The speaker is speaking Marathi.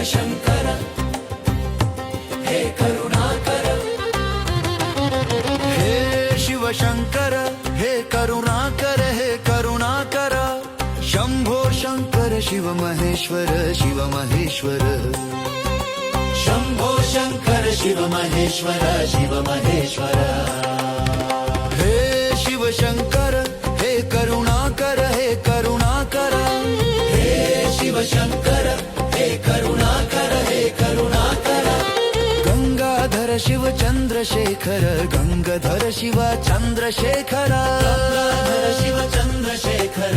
शंकर हे करुणाकर, हे शिवशंकर हे करुणाकर, हे करुणाकर. शंभो शंकर शिव महेश्वर, शिव महेश्वर. शंभो शंकर शिव महेश्वर, शिव महेश्वर. हे शिवशंकर हे करुणाकर, हे करुणाकर. हे शिवशंकर हे करुणाकर, हे करुणाकर. गंगाधर शिव चंद्रशेखर, गंगाधर शिव चंद्रशेखर. गंगाधर शिव चंद्रशेखर,